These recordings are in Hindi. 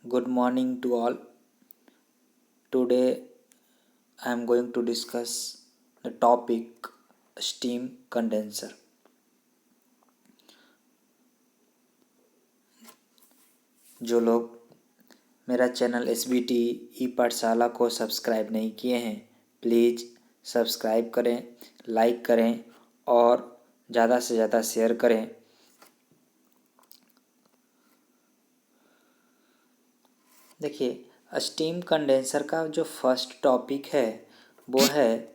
Good morning to all. Today I am going to discuss the topic steam condenser. जो लोग मेरा चैनल SBT ई पाठशाला को सब्सक्राइब नहीं किए हैं, प्लीज़ सब्सक्राइब करें, लाइक करें और ज़्यादा से ज़्यादा शेयर करें। देखिए, स्टीम कंडेंसर का जो फर्स्ट टॉपिक है वो है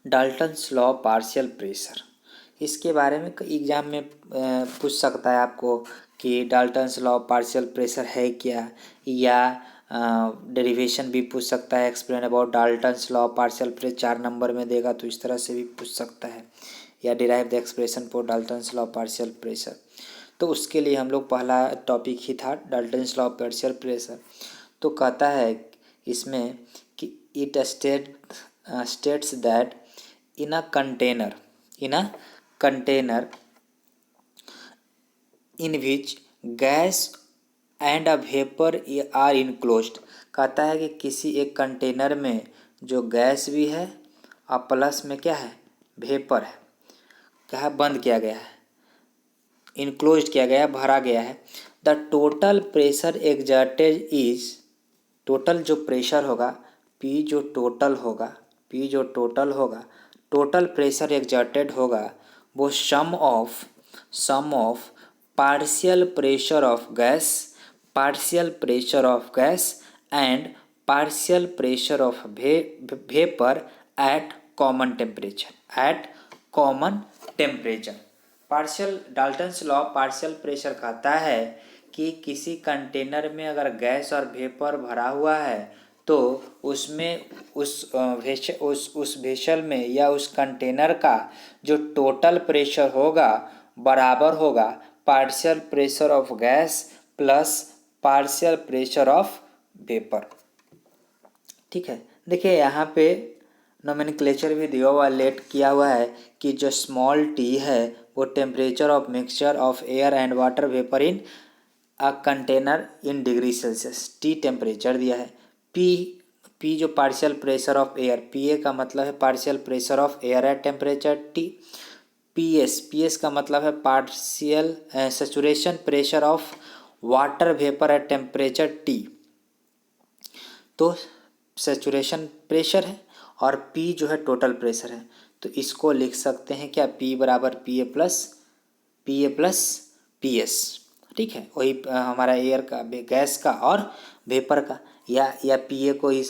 डाल्टन्स लॉ पार्शियल प्रेशर। इसके बारे में एग्ज़ाम में पूछ सकता है आपको कि डाल्टन्स लॉ पार्शियल प्रेशर है क्या, या डेरिवेशन भी पूछ सकता है, explain about Dalton's law partial pressure 4 number में देगा तो इस तरह से भी पूछ सकता है, या derive the expression for Dalton's law partial pressure. तो उसके लिए हम लोग पहला टॉपिक ही था डाल्टन्स लॉ पार्शियल प्रेशर। तो कहता है इसमें कि it states that in a container in which gas and a vapor are enclosed। कहता है कि किसी एक कंटेनर में जो गैस भी है और प्लस में क्या है, वेपर है, क्या है, बंद किया गया है, इनक्लोज किया गया, भरा गया है। The total pressure exerted is, total जो प्रेशर होगा, पी जो टोटल होगा, टोटल प्रेशर एग्जर्टेड होगा वो sum of partial pressure of gas and partial pressure of vapour at common temperature. Partial Dalton's law partial pressure कहता है कि किसी कंटेनर में अगर गैस और वेपर भरा हुआ है तो उसमें उस वेसल में या उस कंटेनर का जो टोटल प्रेशर होगा बराबर होगा partial pressure of gas plus partial pressure of vapour. ठीक है, देखिए यहाँ पे नोमेनक्लेचर भी दिया हुआ लेट किया हुआ है कि जो स्मॉल टी है वो temperature of mixture of air and water vapour in a container in degree Celsius. T temperature दिया है। पी जो partial pressure of air, P का मतलब है partial pressure of air at temperature T. P का मतलब है partial saturation pressure of water vapour at temperature T. तो सैचुरेशन प्रेशर है और पी जो है टोटल प्रेशर है, तो इसको लिख सकते हैं क्या, पी बराबर P A plus P S. ठीक है, वही हमारा एयर का, गैस का और वेपर का, या पी ए को इस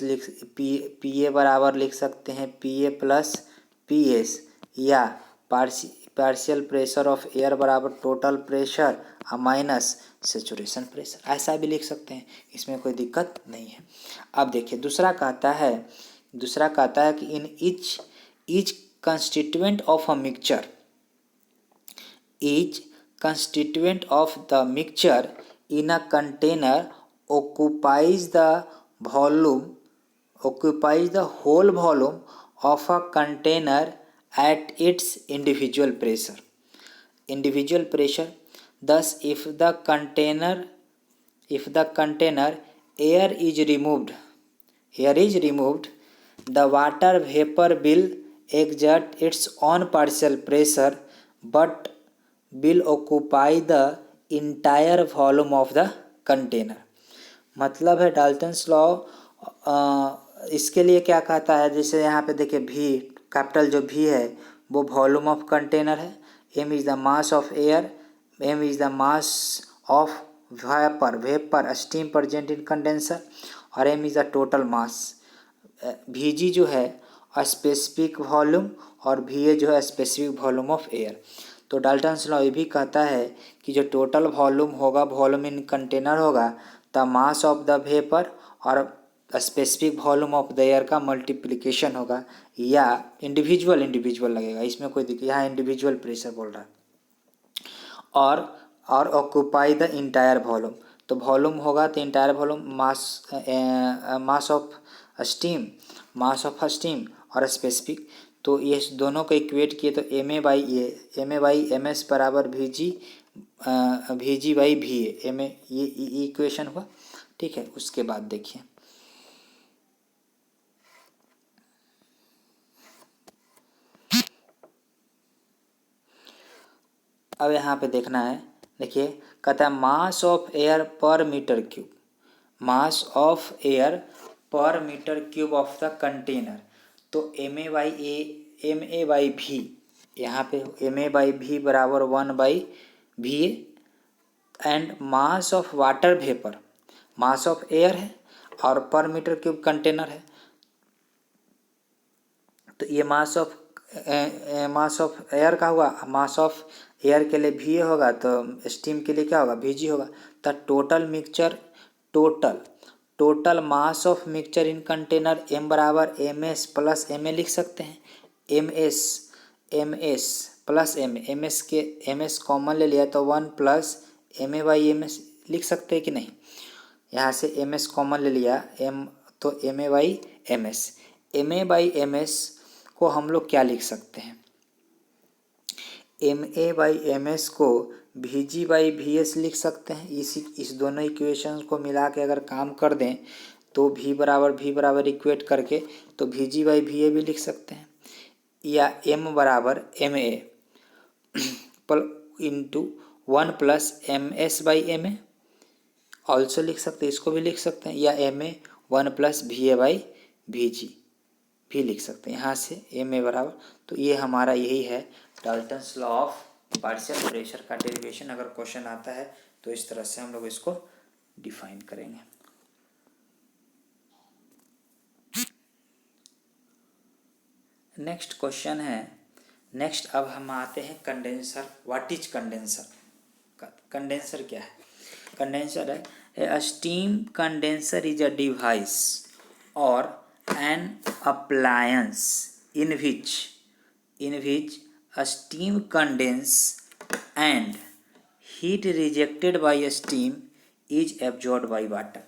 पी ए बराबर लिख सकते हैं P A plus P S, या पार्शियल प्रेशर ऑफ एयर बराबर total pressure minus saturation pressure, ऐसा भी लिख सकते हैं, इसमें कोई दिक्कत नहीं है। अब देखिए दूसरा कहता है कि in each constituent of a mixture, each constituent of the mixture in a container occupies the whole volume of a container at its individual pressure. Thus if the container air is removed, the water vapor will exert its own partial pressure but will occupy the entire volume of the container। मतलब है डाल्टन्स लॉ इसके लिए क्या कहता है, जैसे यहाँ पे देखिए भी, कैपिटल जो भी है वो वॉल्यूम ऑफ कंटेनर है, M is the mass of air, M is the mass of vapour steam present in condenser, और M is the total mass. V G जो है स्पेसिफिक वॉल्यूम और वी ए जो है स्पेसिफिक वॉल्यूम ऑफ एयर। तो डाल्टन्स लॉ ये भी कहता है कि जो टोटल वॉल्यूम होगा, वॉल्यूम इन कंटेनर होगा, the mass of the vapour और specific volume of the air का मल्टीप्लिकेशन होगा, या इंडिविजुअल लगेगा, इसमें कोई दिक्कत, यहाँ इंडिविजुअल प्रेशर बोल रहा है, और ऑक्यूपाई द इंटायर वॉल्यूम। तो वॉल्यूम होगा तो entire volume, mass of steam और स्पेसिफिक। तो ये दोनों को इक्वेट किए तो M A by M S बराबर V G V G by V M A, ये इक्वेशन हुआ। ठीक है, उसके बाद देखिए अब यहाँ पे देखना है। देखिए कहता है mass of air per metre cube, mass of air per metre cube of the container. तो एम ए बाई भी, यहाँ पे एम ए बाई भी बराबर 1/वी and mass of water vapour, mass of air है और पर मीटर क्यूब कंटेनर है। तो ये मास ऑफ एयर का हुआ, मास ऑफ एयर के लिए भी होगा तो स्टीम के लिए क्या होगा, Vg होगा। तो total mixture, total mass of mixture in container m बराबर M S plus M A लिख सकते हैं। M S plus M S के एम एस कॉमन ले लिया तो 1 plus M A by M S लिख सकते हैं कि नहीं। यहाँ से एम एस कॉमन ले लिया एम, तो M A by M S, M A by M S को हम लोग क्या लिख सकते हैं, M A by M S को V G by V S लिख सकते हैं। इस दोनों इक्वेशंस को मिला के अगर काम कर दें तो वी बराबर इक्वेट करके तो V G by V A भी लिख सकते हैं, या एम बराबर M A into 1 plus M S by M A also लिख सकते हैं, इसको भी लिख सकते हैं, या M A 1 plus V A by V G भी लिख सकते हैं। यहाँ से एम ए बराबर, तो ये हमारा यही है Dalton's law of partial pressure का डेरिवेशन। अगर क्वेश्चन आता है तो इस तरह से हम लोग इसको डिफाइन करेंगे। नेक्स्ट क्वेश्चन है, नेक्स्ट अब हम आते हैं condenser. What is condenser, condenser क्या है। कंडेंसर है a steam condenser is a device और an appliance in which a steam condense and heat rejected by steam is absorbed by water।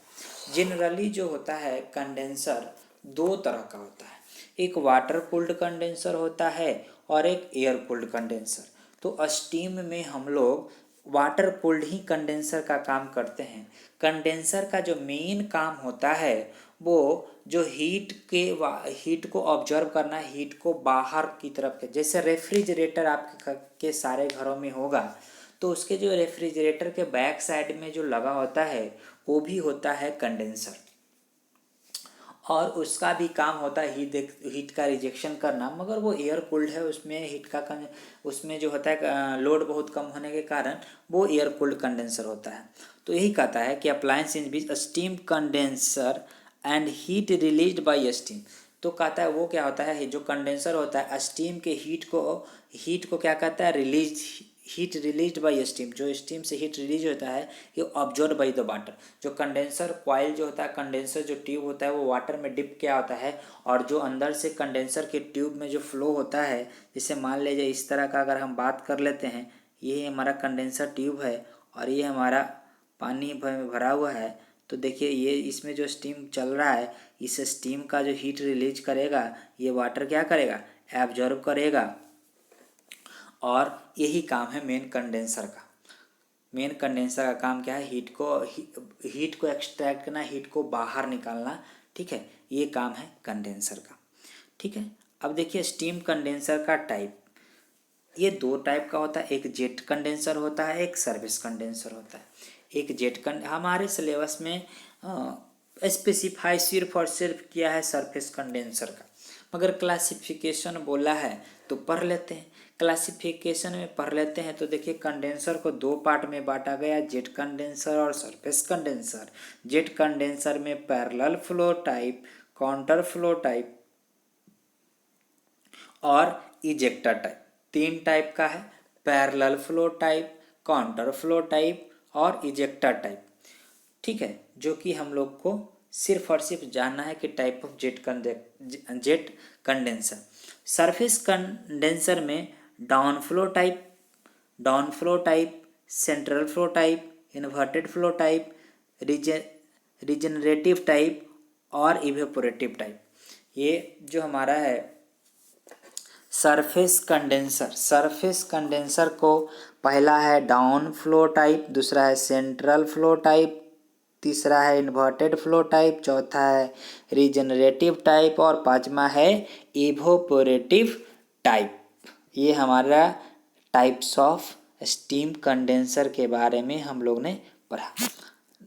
Generally जो होता है कंडेंसर दो तरह का होता है, एक वाटर कूल्ड कंडेंसर होता है और एक एयर कूल्ड कंडेंसर। तो स्टीम में हम लोग वाटर कूल्ड ही कंडेंसर का काम करते हैं। कंडेंसर का जो मेन काम होता है वो जो हीट को ऑब्जर्व करना, हीट को बाहर की तरफ के, जैसे रेफ्रिजरेटर आपके सारे घरों में होगा तो उसके जो रेफ्रिजरेटर के बैक साइड में जो लगा होता है वो भी होता है कंडेंसर, और उसका भी काम होता है हीट का रिजेक्शन करना, मगर वो एयर कूल्ड है, उसमें उसमें जो होता है लोड बहुत कम होने के कारण वो एयर कूल्ड कंडेंसर होता है। तो यही कहता है कि appliance in beach steam condenser and heat released by steam. तो कहता है वो क्या होता है, जो कंडेंसर होता है स्टीम के हीट को क्या कहता है, हीट रिलीज्ड बाय स्टीम। जो स्टीम से हीट रिलीज होता है ये ऑब्जर्व बाय द वाटर। जो कंडेंसर कॉइल जो होता है, कंडेंसर जो ट्यूब होता है वो वाटर में डिप किया होता है, और जो अंदर से कंडेंसर के ट्यूब में जो फ्लो होता है, जैसे मान लीजिए इस तरह का अगर हम बात कर लेते हैं, ये हमारा कंडेंसर ट्यूब है और ये हमारा पानी भरा हुआ है। तो देखिए ये इसमें जो स्टीम चल रहा है, इस स्टीम का जो हीट रिलीज करेगा ये वाटर क्या करेगा, एब्जॉर्ब करेगा, और यही काम है मेन कंडेंसर का। मेन कंडेंसर का काम क्या है, हीट को एक्सट्रैक्ट करना, हीट को बाहर निकालना। ठीक है, ये काम है कंडेंसर का। ठीक है, अब देखिए स्टीम कंडेंसर का टाइप, ये दो टाइप का होता है, एक जेट कंडेंसर होता है, एक सर्विस कंडेंसर होता है। एक हमारे सिलेबस में स्पेसिफाई सिर्फ और सिर्फ किया है सरफेस कंडेंसर का, मगर क्लासिफिकेशन बोला है तो पढ़ लेते हैं। क्लासिफिकेशन में पढ़ लेते हैं तो देखिए कंडेंसर को दो पार्ट में बांटा गया, जेट कंडेंसर और सरफेस कंडेंसर। जेट कंडेंसर में parallel flow type, counter flow type और इजेक्टर टाइप, तीन टाइप का है, parallel flow type, counter flow type और इजेक्टर टाइप। ठीक है, जो कि हम लोग को सिर्फ और सिर्फ जानना है कि type of jet condenser. Surface condenser में down flow type, central flow type, inverted flow type, regenerative type और इवेपोरेटिव टाइप। ये जो हमारा है सरफेस कंडेंसर को पहला है डाउन फ्लो टाइप, दूसरा है सेंट्रल फ्लो टाइप, तीसरा है इन्वर्टेड फ्लो टाइप, चौथा है रीजनरेटिव टाइप और पांचवा है इवोपोरेटिव टाइप। ये हमारा टाइप्स ऑफ स्टीम कंडेंसर के बारे में हम लोग ने पढ़ा।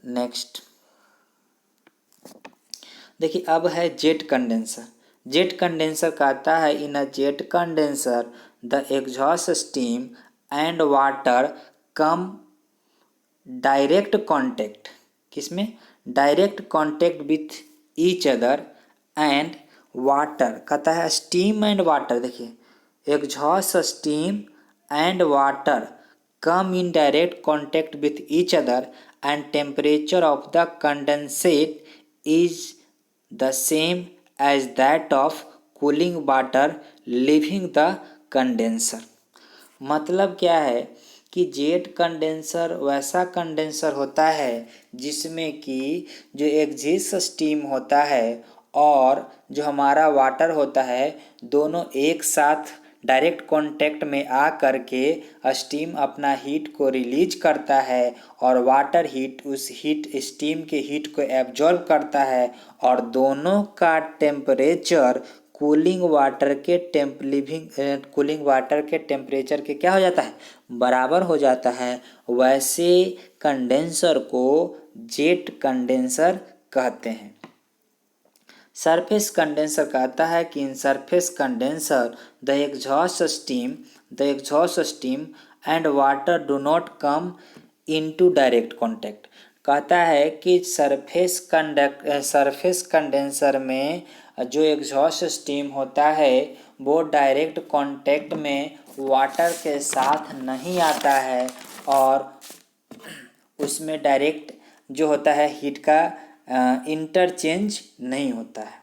नेक्स्ट देखिए, अब है जेट कंडेंसर। जेट कंडेंसर कहता है in a jet condenser the exhaust steam and water come direct contact, किसमें? Direct contact with each other and water, कहता है स्टीम एंड वाटर। देखिए, exhaust steam and water come in direct contact with each other and temperature of the condensate is the same as that of cooling water leaving the condenser। मतलब क्या है कि जेट कंडेंसर वैसा कंडेंसर होता है जिसमें कि जो एग्जिस्ट स्टीम होता है और जो हमारा वाटर होता है दोनों एक साथ डायरेक्ट कांटेक्ट में आ करके स्टीम अपना हीट को रिलीज करता है और वाटर हीट उस हीट स्टीम के हीट को एब्जॉर्ब करता है और दोनों का टेम्परेचर कूलिंग वाटर के टेम्परेचर के क्या हो जाता है? बराबर हो जाता है। वैसे कंडेंसर को जेट कंडेंसर कहते हैं। सरफेस कंडेंसर कहता है कि in surface condenser the exhaust steam and water do not come into direct contact. कहता है कि सरफेस कंडेंसर में जो एग्जॉस्ट स्टीम होता है वो डायरेक्ट कांटेक्ट में वाटर के साथ नहीं आता है और उसमें डायरेक्ट जो होता है हीट का इंटरचेंज नहीं होता है।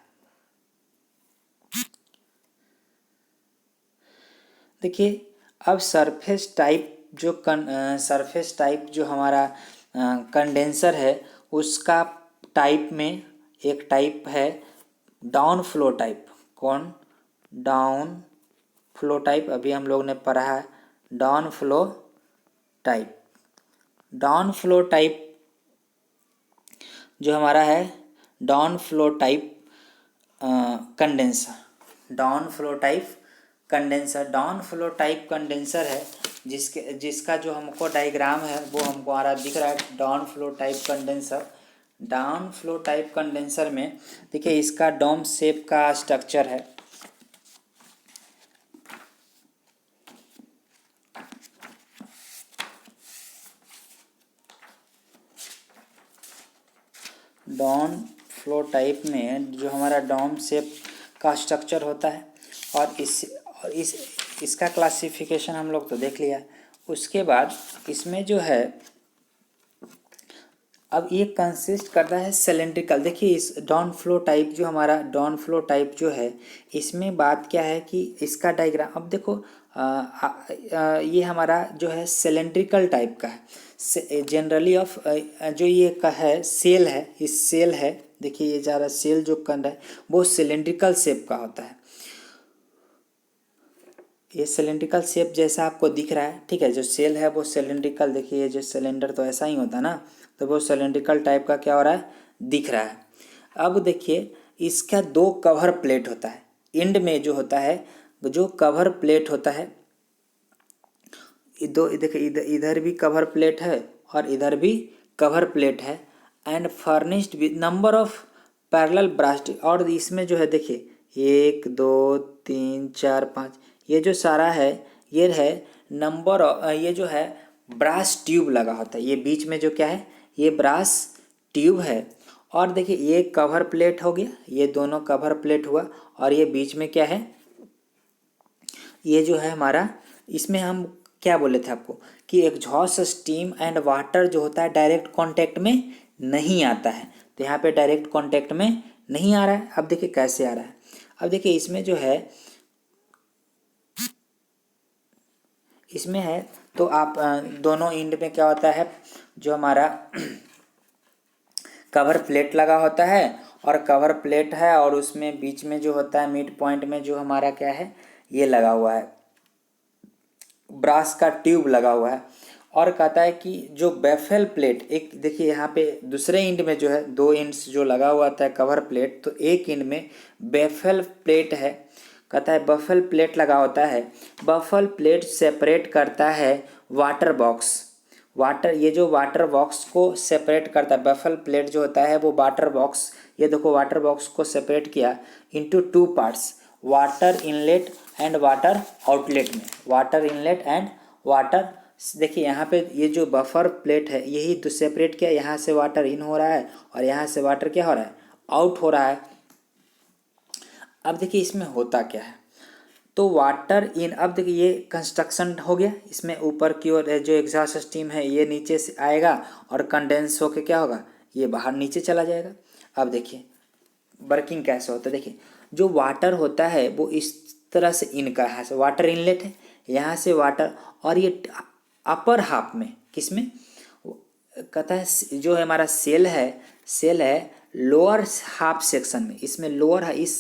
देखिए, अब सरफेस टाइप जो हमारा कंडेंसर है उसका टाइप में एक टाइप है डाउन फ्लो टाइप। कौन? Down flow type. अभी हम लोग ने पढ़ा है down flow type. Down flow type जो हमारा है down flow type condenser. Down flow type condenser है जिसका जो हमको डायग्राम है वो हमको आ रहा दिख रहा है down flow type condenser. Down flow type condenser में देखिए इसका डोम शेप का स्ट्रक्चर है। डाउन फ्लो टाइप में जो हमारा डोम शेप का स्ट्रक्चर होता है और इसका क्लासिफिकेशन हम लोग तो देख लिया। उसके बाद इसमें जो है अब ये कंसिस्ट करता है सिलेंड्रिकल। देखिए, इस डाउन फ्लो टाइप जो हमारा डाउन फ्लो टाइप जो है इसमें बात क्या है कि इसका डायग्राम अब देखो ये हमारा जो है सिलेंड्रिकल टाइप का है। जनरली ऑफ जो ये का है सेल है, इस सेल है। देखिए ये ज़्यादा सेल जो कर रहा है वो सिलेंड्रिकल शेप का होता है। ये सिलेंड्रिकल शेप जैसा आपको दिख रहा है, ठीक है। जो सेल है वो सिलेंड्रिकल, देखिए ये जो सिलेंडर तो ऐसा ही होता है ना, तो वो सिलेंड्रिकल टाइप का क्या हो रहा है? दिख रहा है। अब देखिए इसका दो कवर प्लेट होता है। एंड में जो होता है जो कवर प्लेट होता है दो, देखिए इधर भी कवर प्लेट है और इधर भी कवर प्लेट है and furnished with number of parallel brass. और इसमें जो है देखिए 1 2 3 4 5 ये जो सारा है ये है नंबर, ये जो है ब्रास ट्यूब लगा होता है। ये बीच में जो क्या है ये ब्रास ट्यूब है। और देखिए ये कवर प्लेट हो गया, ये दोनों कवर प्लेट हुआ और ये बीच में क्या है ये जो है हमारा, इसमें हम क्या बोले थे आपको कि एग्जॉस्ट स्टीम एंड वाटर जो होता है डायरेक्ट कांटेक्ट में नहीं आता है। तो यहाँ पे डायरेक्ट कांटेक्ट में नहीं आ रहा है। अब देखिए कैसे आ रहा है। अब देखिए इसमें जो है इसमें है तो आप दोनों एंड में क्या होता है जो हमारा कवर प्लेट लगा होता है और कवर प्लेट है और उसमें बीच में जो होता है मिड पॉइंट में जो हमारा क्या है ये लगा हुआ है, ब्रास का ट्यूब लगा हुआ है। और कहता है कि जो बैफल प्लेट, एक देखिए यहाँ पे दूसरे इंड में जो है 2 इंड्स जो लगा हुआ था कवर प्लेट, तो एक इंड में बैफल प्लेट है। कहता है बफल प्लेट लगा होता है। बफल प्लेट सेपरेट करता है वाटर बॉक्स। वाटर, ये जो वाटर बॉक्स को सेपरेट करता है, बफल प्लेट जो होता है वो वाटर बॉक्स, ये देखो वाटर बॉक्स को सेपरेट किया into 2 parts, water inlet and water outlet में। वाटर इनलेट एंड वाटर, देखिए यहाँ पे ये जो बफर प्लेट है यही तो सेपरेट किया, यहाँ से वाटर इन हो रहा है और यहाँ से वाटर क्या हो रहा है, आउट हो रहा है। अब देखिए इसमें होता क्या है, तो वाटर इन, अब देखिए ये कंस्ट्रक्शन हो गया, इसमें ऊपर की ओर जो एग्जॉस्ट स्टीम है ये नीचे से आएगा और कंडेंस होके क्या होगा, ये बाहर नीचे चला जाएगा। अब देखिए वर्किंग कैसे होता है, देखिए जो वाटर होता है वो इस तरह से इनका, यहाँ से वाटर इनलेट है, यहाँ से वाटर, और ये अपर हाफ में किसमें, कहता है जो हमारा सेल है लोअर हाफ सेक्शन में, इसमें लोअर है, इस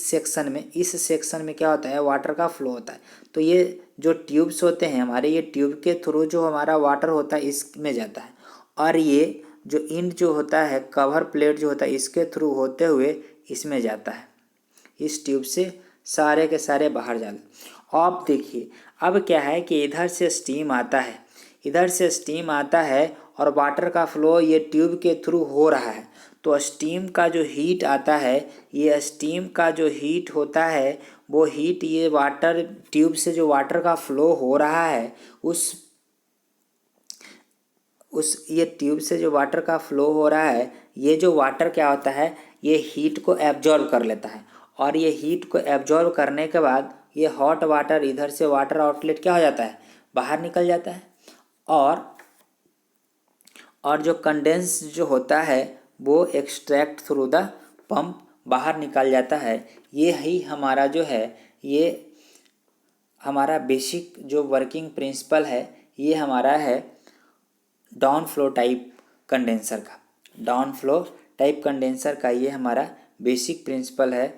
सेक्शन में क्या होता है, वाटर का फ्लो होता है। तो ये जो ट्यूब्स होते हैं हमारे, ये ट्यूब के थ्रू जो हमारा वाटर होता है इसमें जाता है, और ये जो इंड जो होता है कवर प्लेट जो होता है इसके थ्रू होते हुए इसमें जाता है, इस ट्यूब से सारे के सारे बाहर जाते। अब देखिए अब क्या है कि इधर से स्टीम आता है और वाटर का फ्लो ये ट्यूब के थ्रू हो रहा है। तो स्टीम का जो हीट आता है, ये स्टीम का जो हीट होता है वो हीट ये वाटर ट्यूब से जो वाटर का फ्लो हो रहा है उस ये ट्यूब से जो वाटर का फ्लो हो रहा है, ये जो वाटर क्या होता है, ये हीट को एब्जॉर्ब कर लेता है, और ये हीट को एब्जॉर्ब करने के बाद ये हॉट वाटर इधर से वाटर आउटलेट क्या हो जाता है, बाहर निकल जाता है। और जो कंडेंस जो होता है वो एक्सट्रैक्ट थ्रू द पंप बाहर निकल जाता है। ये ही हमारा जो है, ये हमारा बेसिक जो वर्किंग प्रिंसिपल है, ये हमारा है डाउन फ्लो टाइप कंडेंसर का। डाउन फ्लो टाइप कंडेंसर का ये हमारा बेसिक प्रिंसिपल है।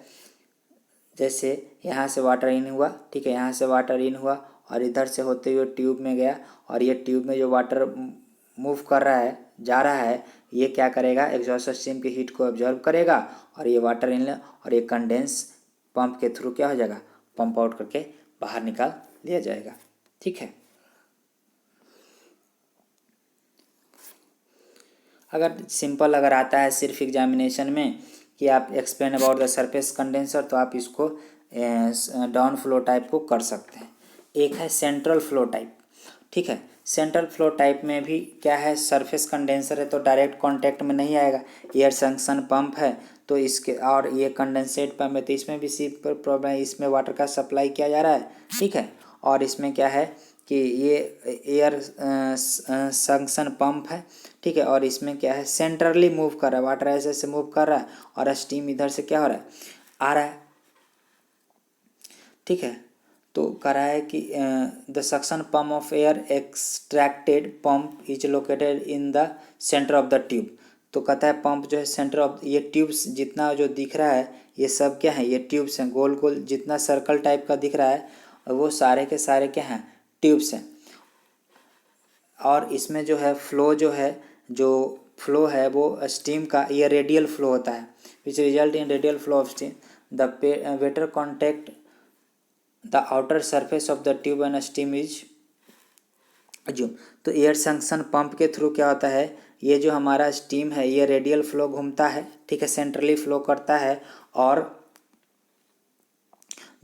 जैसे यहाँ से वाटर इन हुआ, ठीक है, यहाँ से वाटर इन हुआ और इधर से होते हुए ट्यूब में गया, और ये ट्यूब में जो वाटर मूव कर रहा है, जा रहा है, ये क्या करेगा, एग्जॉस्ट स्टीम की हीट को ऑब्जर्व करेगा, और ये वाटर इन और ये कंडेंस पंप के थ्रू क्या हो जाएगा, पंप आउट करके बाहर निकाल लिया जाएगा। ठीक है, अगर सिंपल अगर आता है सिर्फ एग्जामिनेशन में कि आप explain about the surface condenser, तो आप इसको डाउन फ्लो टाइप को कर सकते हैं। एक है सेंट्रल फ्लो टाइप, ठीक है। सेंट्रल फ्लो टाइप में भी क्या है, सरफेस कंडेंसर है तो डायरेक्ट कांटेक्ट में नहीं आएगा, एयर जंक्शन पंप है तो इसके, और ये कंडेंसेट पंप है तो इसमें भी सी प्रॉब्लम है, इसमें वाटर का सप्लाई किया जा रहा है, ठीक है। और इसमें क्या है कि ये एयर जंक्शन पंप है, ठीक है, और इसमें क्या है, सेंट्रली मूव कर रहा है, वाटर ऐसे से मूव कर रहा है और स्टीम इधर से क्या हो रहा है, आ रहा है, ठीक है। तो कह रहा है कि the suction pump of air extracted pump is located in the centre of the tube. तो कहता है पंप जो है सेंटर ऑफ, ये ट्यूब्स जितना जो दिख रहा है ये सब क्या है, ये ट्यूब्स हैं, गोल गोल जितना सर्कल टाइप का दिख रहा है वो सारे के सारे क्या हैं, ट्यूब्स हैं। और इसमें जो है फ्लो जो है, जो फ्लो है वो स्टीम का, ये रेडियल फ्लो होता है, which result in radial flow of steam. The waiter contact the outer surface of the tube and steam is जो। तो एयर जंक्शन पंप के थ्रू क्या होता है, ये जो हमारा स्टीम है ये रेडियल फ्लो घूमता है, ठीक है, सेंट्रली फ्लो करता है, और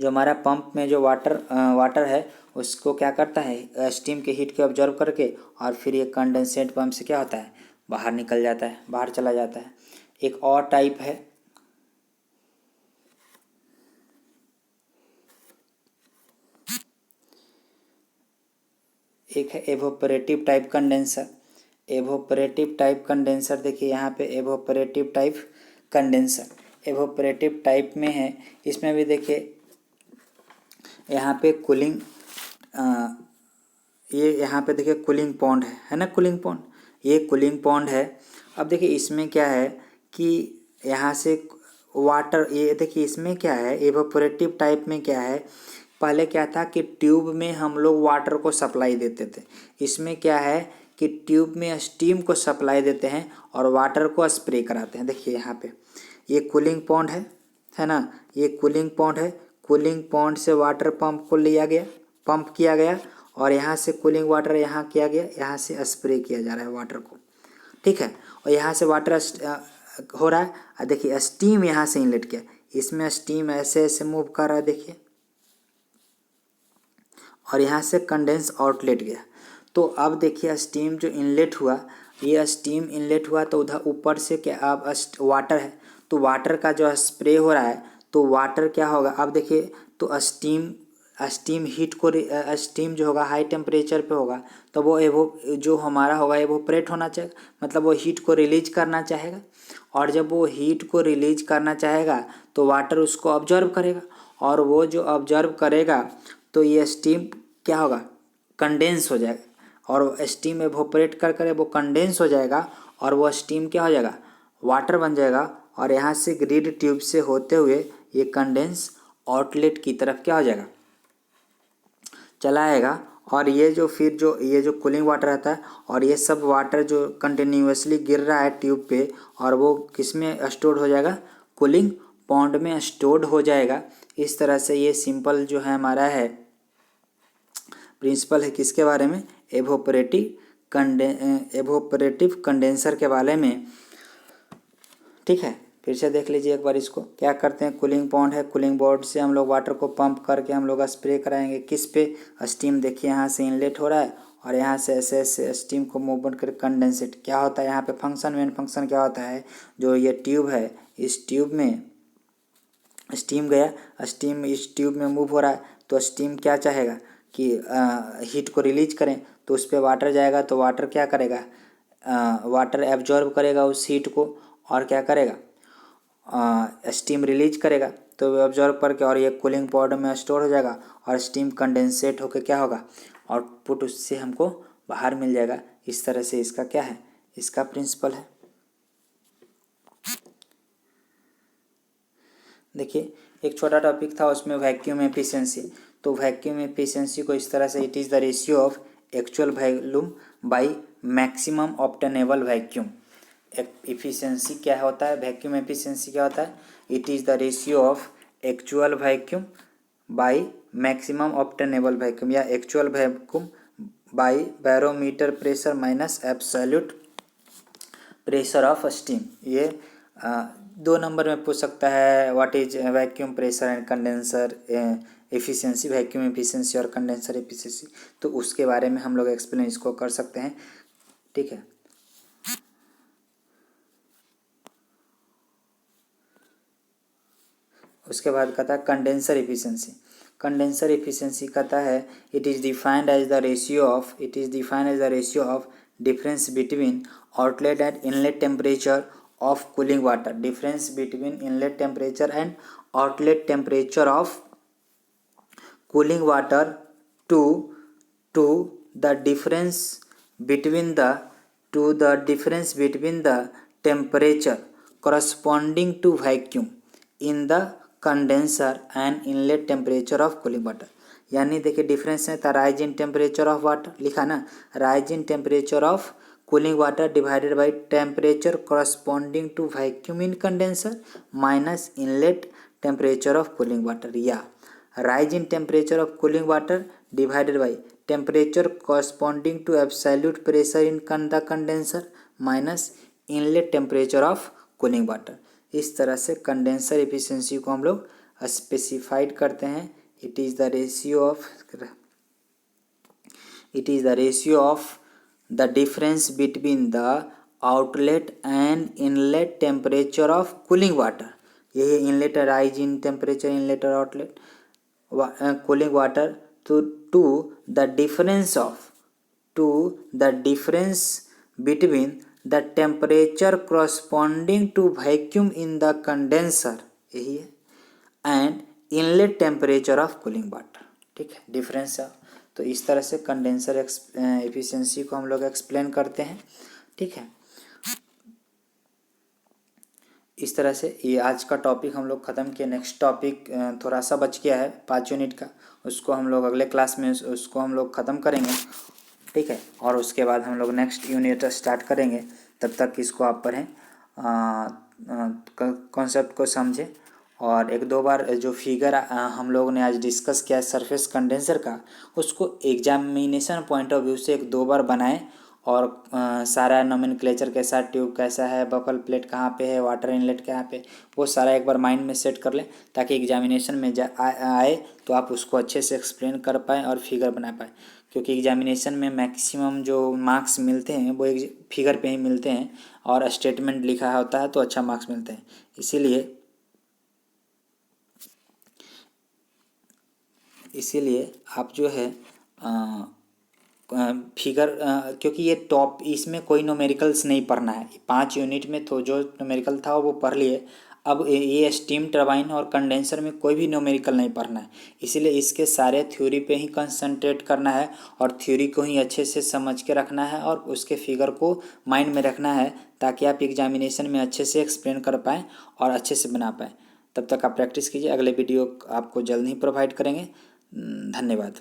जो हमारा पंप में जो वाटर है उसको क्या करता है, स्टीम के हीट को ऑब्जर्व करके, और फिर ये कंडेंसेट पंप से क्या होता है, बाहर निकल जाता है, बाहर चला जाता है। एक और टाइप है, एक है एवोपरेटिव टाइप कंडेंसर। एवोपरेटिव टाइप कंडेंसर देखिए यहाँ पे एवोपरेटिव टाइप कंडेंसर एवोपरेटिव टाइप में है। इसमें भी देखिए यहाँ पे कूलिंग, ये यहाँ पे देखिए कूलिंग पॉन्ड है ना, कूलिंग पॉन्ड, ये कूलिंग पॉन्ड है। अब देखिए इसमें क्या है कि यहाँ से वाटर, ये देखिए इसमें क्या है, एवोपरेटिव टाइप में क्या है पहले क्या था कि ट्यूब में हम लोग वाटर को सप्लाई देते थे। इसमें क्या है कि ट्यूब में स्टीम को सप्लाई देते हैं और वाटर को स्प्रे कराते हैं। देखिए यहाँ पे ये कूलिंग पॉन्ड है ना, ये कूलिंग पॉन्ड है। कूलिंग पॉन्ड से वाटर पंप को लिया गया, पंप किया गया और यहाँ से कूलिंग वाटर यहाँ किया गया, यहाँ से स्प्रे किया जा रहा है वाटर को, ठीक है। और यहाँ से वाटर हो रहा है और देखिए स्टीम यहाँ से इनलेट किया, इसमें स्टीम ऐसे ऐसे मूव कर रहा है देखिए, और यहाँ से कंडेंस आउटलेट गया। तो अब देखिए स्टीम जो इनलेट हुआ, ये स्टीम इनलेट हुआ तो उधर ऊपर से क्या अब वाटर है, तो वाटर का जो स्प्रे हो रहा है तो वाटर क्या होगा अब देखिए, तो स्टीम हीट को स्टीम जो होगा हाई टेम्परेचर पे होगा तो वो जो हमारा होगा एवोपरेट होना चाहिए, मतलब वो हीट को रिलीज करना चाहेगा। और जब वो हीट को रिलीज करना चाहेगा तो वाटर उसको ऑब्जर्व करेगा, और वो जो ऑब्जर्व करेगा तो ये स्टीम क्या होगा, कंडेंस हो जाएगा, और स्टीम एवोपरेट कर कर वो कंडेंस हो जाएगा और वो स्टीम क्या हो जाएगा, वाटर बन जाएगा। और यहाँ से ग्रिड ट्यूब से होते हुए ये कंडेंस आउटलेट की तरफ क्या हो जाएगा, चला आएगा। और ये जो फिर जो ये जो कूलिंग वाटर रहता है और ये सब वाटर जो कंटिन्यूसली गिर रहा है ट्यूब पे, और वो किस में स्टोर हो जाएगा, कूलिंग पॉन्ड में स्टोर्ड हो जाएगा। इस तरह से ये सिंपल जो है हमारा है प्रिंसिपल है किसके बारे में, एवोपरेटिव कंडेंसर के बारे में, ठीक है। फिर से देख लीजिए एक बार इसको, क्या करते हैं, कूलिंग पॉन्ड है, कूलिंग बोर्ड से हम लोग वाटर को पंप करके हम लोग स्प्रे कराएंगे किस पे, स्टीम देखिए यहाँ से इनलेट हो रहा है और यहाँ से ऐसे ऐसे स्टीम को मूवमेंट कर कंडेंसेट क्या होता है यहाँ पे फंक्शन, मेन फंक्शन क्या होता है, जो ये ट्यूब है इस ट्यूब में स्टीम गया, स्टीम इस ट्यूब में मूव हो रहा है तो स्टीम क्या चाहेगा कि हीट को रिलीज करें, तो उस पर वाटर जाएगा तो वाटर क्या करेगा, वाटर एब्जॉर्ब करेगा उस हीट को और क्या करेगा, स्टीम रिलीज करेगा, तो वो ऑब्जर्व करके और ये कूलिंग पॉड में स्टोर हो जाएगा और स्टीम कंडेंसेट होकर क्या होगा, आउटपुट उससे हमको बाहर मिल जाएगा। इस तरह से इसका क्या है, इसका प्रिंसिपल है। देखिए एक छोटा टॉपिक था उसमें वैक्यूम एफिशिएंसी, तो वैक्यूम एफिशिएंसी को इस तरह से it is the ratio of actual volume by maximum obtainable vacuum. Efficiency क्या होता है, वैक्यूम एफिशिएंसी क्या होता है, it is the ratio of actual vacuum by maximum obtainable vacuum, या actual vacuum by barometer pressure minus absolute pressure of steam. ये 2 नंबर में पूछ सकता है, what is vacuum pressure and condenser efficiency, vacuum efficiency और कंडेंसर एफिशिएंसी, तो उसके बारे में हम लोग एक्सप्लेन इसको कर सकते हैं, ठीक है। उसके बाद कहता है कंडेंसर एफिशिएंसी। कंडेंसर एफिशिएंसी कहता है it is defined as the ratio of difference between outlet and inlet temperature of cooling water, difference between inlet temperature and outlet temperature of cooling water to the difference between the temperature corresponding to vacuum in the condenser and inlet temperature of cooling water। यानी देखिए डिफरेंस है था rise in temperature of water, लिखा ना, rise in temperature of cooling water divided by temperature corresponding to vacuum in condenser minus inlet temperature of cooling water, या rise in temperature of cooling water divided by temperature corresponding to absolute pressure in the condenser minus inlet temperature of cooling water। इस तरह से कंडेंसर एफिशिएंसी को हम लोग स्पेसिफाइड करते हैं। It is the ratio of the difference between the outlet and inlet temperature of cooling water, यही inlet rise in temperature inlet और outlet cooling water to the difference between the temperature corresponding to vacuum in the condenser, यही है, and inlet temperature of cooling water, ठीक है, डिफरेंस है। तो इस तरह से कंडेंसर एफिशिएंसी को हम लोग एक्सप्लेन करते हैं, ठीक है। इस तरह से ये आज का टॉपिक हम लोग ख़त्म किए। नेक्स्ट टॉपिक थोड़ा सा बच गया है 5 यूनिट का, उसको हम लोग अगले क्लास में उसको हम लोग ख़त्म करेंगे, ठीक है। और उसके बाद हम लोग नेक्स्ट यूनिट स्टार्ट करेंगे। तब तक इसको आप पढ़ें, कॉन्सेप्ट को समझें, और एक दो बार जो फिगर हम लोगों ने आज डिस्कस किया है सरफेस कंडेंसर का, उसको एग्जामिनेशन पॉइंट ऑफ व्यू से एक दो बार बनाएं। और सारा नोमेनक्लेचर कैसा, ट्यूब कैसा है, बफल प्लेट कहाँ पे है, वाटर इनलेट कहाँ पे, वो सारा एक बार माइंड में सेट कर लें, ताकि एग्जामिनेशन में आए तो आप उसको अच्छे से एक्सप्लेन कर पाएँ और फिगर बना पाएँ। क्योंकि एग्जामिनेशन में मैक्सिमम जो मार्क्स मिलते हैं वो एक फिगर पे ही मिलते हैं, और स्टेटमेंट लिखा होता है तो अच्छा मार्क्स मिलते हैं। इसीलिए आप जो है फिगर, क्योंकि ये टॉप, इसमें कोई न्यूमेरिकल्स नहीं पढ़ना है। 5 यूनिट में तो जो न्यूमेरिकल था वो पढ़ लिए। अब ये स्टीम टरबाइन और कंडेंसर में कोई भी न्यूमेरिकल नहीं पढ़ना है। इसीलिए इसके सारे थ्योरी पे ही कंसंट्रेट करना है, और थ्योरी को ही अच्छे से समझ के रखना है, और उसके फिगर को माइंड में रखना है, ताकि आप एग्जामिनेशन में अच्छे से एक्सप्लेन कर पाएँ और अच्छे से बना पाएँ। तब तक आप प्रैक्टिस कीजिए। अगले वीडियो आपको जल्द ही प्रोवाइड करेंगे। धन्यवाद।